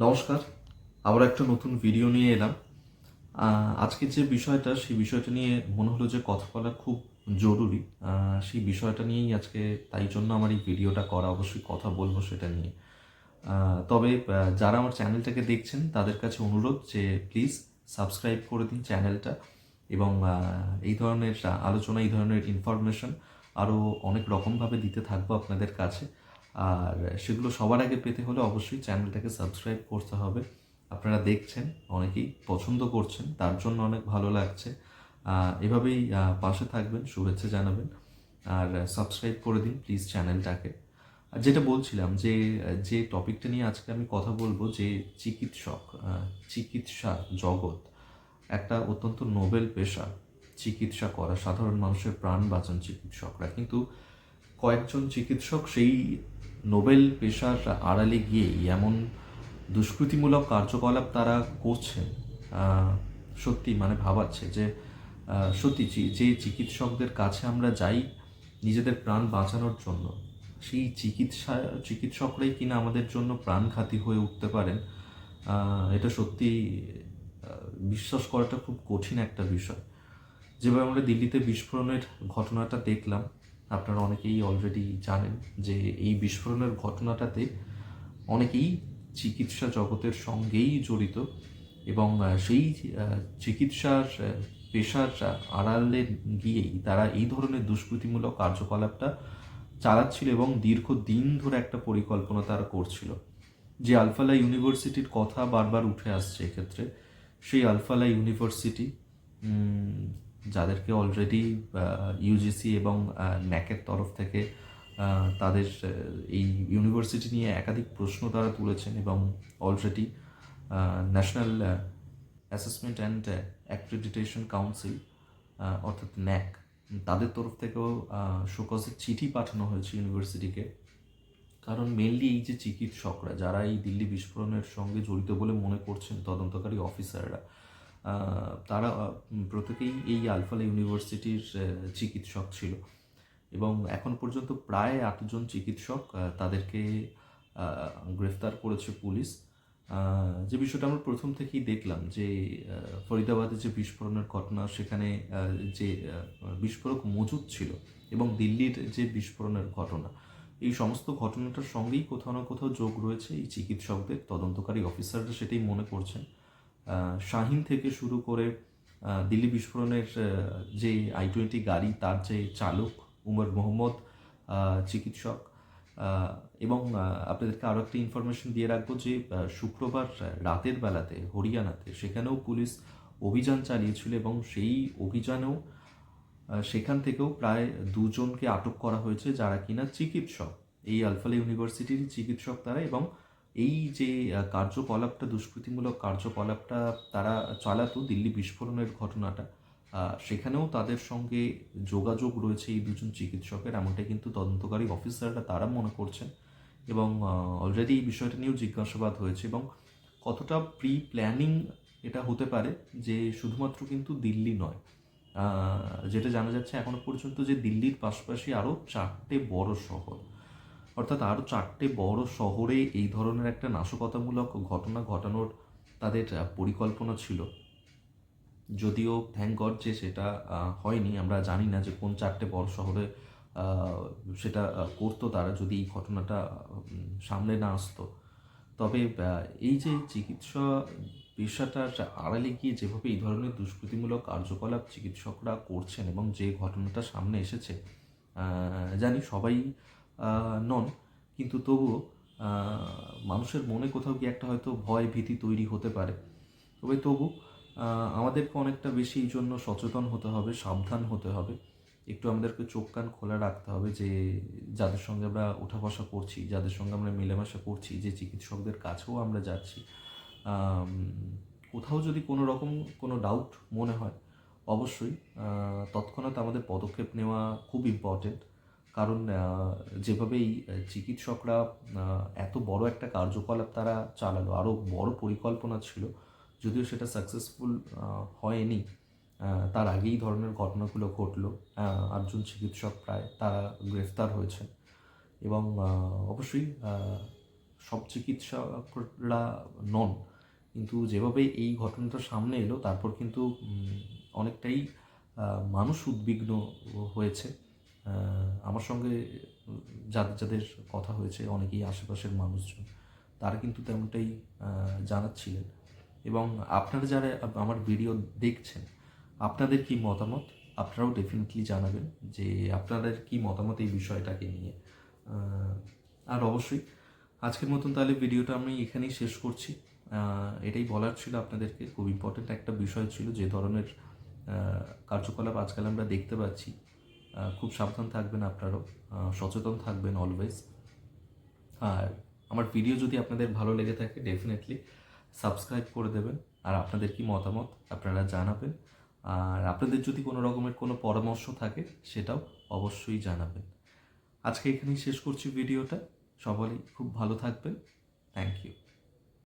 নমস্কার, আবার একটা নতুন ভিডিও নিয়ে এলাম। আজকে যে বিষয়টা, সেই বিষয়টা নিয়ে মনে হলো যে কথা বলা খুব জরুরি। সেই বিষয়টা নিয়েই আজকে, তাই জন্য আমার এই ভিডিওটা করা। অবশ্যই কথা বলবো সেটা নিয়ে। তবে যারা আমার চ্যানেলটাকে দেখছেন তাদের কাছে অনুরোধ যে প্লিজ সাবস্ক্রাইব করে দিন চ্যানেলটা, এবং এই ধরনের আলোচনা, এই ধরনের ইনফরমেশন আরও অনেক রকমভাবে দিতে থাকবো আপনাদের কাছে। আর সেগুলো সবার আগে পেতে হলে অবশ্যই চ্যানেলটাকে সাবস্ক্রাইব করতে হবে। আপনারা দেখছেন, অনেকেই পছন্দ করছেন, তার জন্য অনেক ভালো লাগছে। এভাবেই পাশে থাকবেন, শুভেচ্ছা জানাবেন, আর সাবস্ক্রাইব করে দিন প্লিজ চ্যানেলটাকে। আর যেটা বলছিলাম যে যে টপিকটা নিয়ে আজকে আমি কথা বলবো, যে চিকিৎসা জগৎ একটা অত্যন্ত নোবেল পেশা। চিকিৎসা করা, সাধারণ মানুষের প্রাণ বাঁচান চিকিৎসকরা, কিন্তু কয়েকজন চিকিৎসক সেই নোবেল পেশার আড়ালে গিয়েই এমন দুষ্কৃতিমূলক কার্যকলাপ তারা করছেন, সত্যি মানে ভাবাচ্ছে যে সত্যি যে চিকিৎসকদের কাছে আমরা যাই নিজেদের প্রাণ বাঁচানোর জন্য, সেই চিকিৎসকরাই কিনা আমাদের জন্য প্রাণঘাতী হয়ে উঠতে পারেন। এটা সত্যি বিশ্বাস করাটা খুব কঠিন একটা বিষয়। যেভাবে আমরা দিল্লিতে বিস্ফোরণের ঘটনাটা দেখলাম, আপনারা অনেকেই অলরেডি জানেন যে এই বিস্ফোরণের ঘটনাটাতে অনেকেই চিকিৎসা জগতের সঙ্গেই জড়িত, এবং সেই চিকিৎসার পেশার আড়ালে গিয়েই তারা এই ধরনের দুষ্কৃতিমূলক কার্যকলাপটা চালাচ্ছিল, এবং দীর্ঘদিন ধরে একটা পরিকল্পনা তারা করছিল। যে আলফালা ইউনিভার্সিটির কথা বারবার উঠে আসছে এক্ষেত্রে, সেই আলফালা ইউনিভার্সিটি, যাদেরকে অলরেডি ইউজিসি এবং ন্যাকের তরফ থেকে তাদের এই ইউনিভার্সিটি নিয়ে একাধিক প্রশ্ন তারা তুলেছেন, এবং already national assessment and accreditation council, অর্থাৎ ন্যাক, তাদের তরফ থেকেও শোকজের চিঠি পাঠানো হয়েছে ইউনিভার্সিটিকে। কারণ মেনলি এই যে চিকিৎসকরা, যারা এই দিল্লি বিস্ফোরণের সঙ্গে জড়িত বলে মনে করছেন তদন্তকারী অফিসাররা, তারা প্রত্যেকেই এই আলফালা ইউনিভার্সিটির চিকিৎসক ছিল, এবং এখন পর্যন্ত প্রায় 8জন চিকিৎসক তাদেরকে গ্রেফতার করেছে পুলিশ। যে বিষয়টা আমরা প্রথম থেকেই দেখলাম যে ফরিদাবাদে যে বিস্ফোরণের ঘটনা, সেখানে যে বিস্ফোরক মজুদ ছিল, এবং দিল্লির যে বিস্ফোরণের ঘটনা, এই সমস্ত ঘটনাটার সঙ্গেই কোথাও না কোথাও যোগ রয়েছে এই চিকিৎসকদের। তদন্তকারী অফিসাররা সেটাই মনে করছেন। শাহিন থেকে শুরু করে দিল্লি বিস্ফোরণের যে I-20 গাড়ি, তার যে চালক উমর মোহাম্মদ, চিকিৎসক। এবং আপনাদেরকে আরও একটা ইনফরমেশন দিয়ে রাখবো যে শুক্রবার রাতের বেলাতে হরিয়ানাতে, সেখানেও পুলিশ অভিযান চালিয়েছিল, এবং সেই অভিযানেও সেখান থেকেও প্রায় 2জনকে আটক করা হয়েছে, যারা কিনা চিকিৎসক, এই আলফালা ইউনিভার্সিটির চিকিৎসক তারা। এবং এই যে কার্যকলাপটা, দুষ্কৃতিমূলক কার্যকলাপটা তারা চালাতো, দিল্লি বিস্ফোরণের ঘটনাটা, সেখানেও তাদের সঙ্গে যোগাযোগ রয়েছে এই 2জন চিকিৎসকের, এমনটাই কিন্তু তদন্তকারী অফিসাররা তারা মনে করছেন। এবং অলরেডি এই বিষয়টা নিয়েও জিজ্ঞাসাবাদ হয়েছে, এবং কতটা প্রি প্ল্যানিং এটা হতে পারে, যে শুধুমাত্র কিন্তু দিল্লি নয়, যেটা জানা যাচ্ছে এখনো পর্যন্ত, যে দিল্লির পাশাপাশি আরও 4টে বড় শহর, অর্থাৎ আরও 4টে বড় শহরে এই ধরনের একটা নাশকতামূলক ঘটনা ঘটানোর তাদের পরিকল্পনা ছিল। যদিও থ্যাংক গড যে সেটা হয়নি। আমরা জানি না যে কোন 4টে বড় শহরে সেটা করতো তারা, যদি এই ঘটনাটা সামনে না আসতো। তবে এই যে চিকিৎসা পেশাটার আড়ালে গিয়ে যেভাবে এই ধরনের দুষ্কৃতিমূলক কার্যকলাপ চিকিৎসকরা করছেন, এবং যে ঘটনাটা সামনে এসেছে, জানি সবাই নন, কিন্তু তবুও মানুষের মনে কোথাও গিয়ে একটা হয়তো ভয় ভীতি তৈরি হতে পারে। তবু আমাদেরকে অনেকটা বেশি এই জন্য সচেতন হতে হবে, সাবধান হতে হবে। একটু আমাদেরকে চোখ কান খোলা রাখতে হবে, যে যাদের সঙ্গে আমরা ওঠা বসা করছি, যাদের সঙ্গে আমরা মেলামেশা করছি, যে চিকিৎসকদের কাছেও আমরা যাচ্ছি, কোথাও যদি কোনো রকম কোনো ডাউট মনে হয়, অবশ্যই তৎক্ষণাৎ আমাদের পদক্ষেপ নেওয়া খুব ইম্পর্টেন্ট। কারণ যেভাবে এই চিকিৎসকরা এত বড় একটা কার্যকলাপ তারা চালালো, আরও বড় পরিকল্পনা ছিল, যদিও সেটা সাকসেসফুল হয়নি। তার আগেই ধরনের ঘটনাগুলো ঘটলো। 8জন চিকিৎসক প্রায় তারা গ্রেফতার হয়েছেন, এবং অবশ্যই সব চিকিৎসকরা নন, কিন্তু যেভাবে এই ঘটনাটা সামনে এলো তারপর কিন্তু অনেকটাই মানুষ উদ্বিগ্ন হয়েছে। আমার সঙ্গে যাদের যাদের কথা হয়েছে অনেকেই আশেপাশের মানুষজন, তারা কিন্তু তেমনটাই জানাচ্ছিলেন। এবং আপনারা যারা আমার ভিডিও দেখছেন, আপনাদের কি মতামত আপনারাও ডেফিনেটলি জানাবেন যে আপনাদের কি মতামত এই বিষয়টাকে নিয়ে। আর অবশ্যই আজকের মতন তাহলে ভিডিওটা আমি এখানেই শেষ করছি। এটাই বলার ছিল আপনাদেরকে, খুব ইম্পর্ট্যান্ট একটা বিষয় ছিল, যে ধরনের কার্যকলাপ আজকাল আমরা দেখতে পাচ্ছি। খুব সাবধান থাকবেন আপনারাও, সচেতন থাকবেন অলওয়েজ। আর আমার ভিডিও যদি আপনাদের ভালো লেগে থাকে ডেফিনেটলি সাবস্ক্রাইব করে দেবেন, আর আপনাদের কি মতামত আপনারা জানাবেন। আর আপনাদের যদি কোনো রকমের কোনো পরামর্শ থাকে সেটাও অবশ্যই জানাবেন। আজকে এখানেই শেষ করছি ভিডিওটা। সবাই খুব ভালো থাকবেন। Thank you.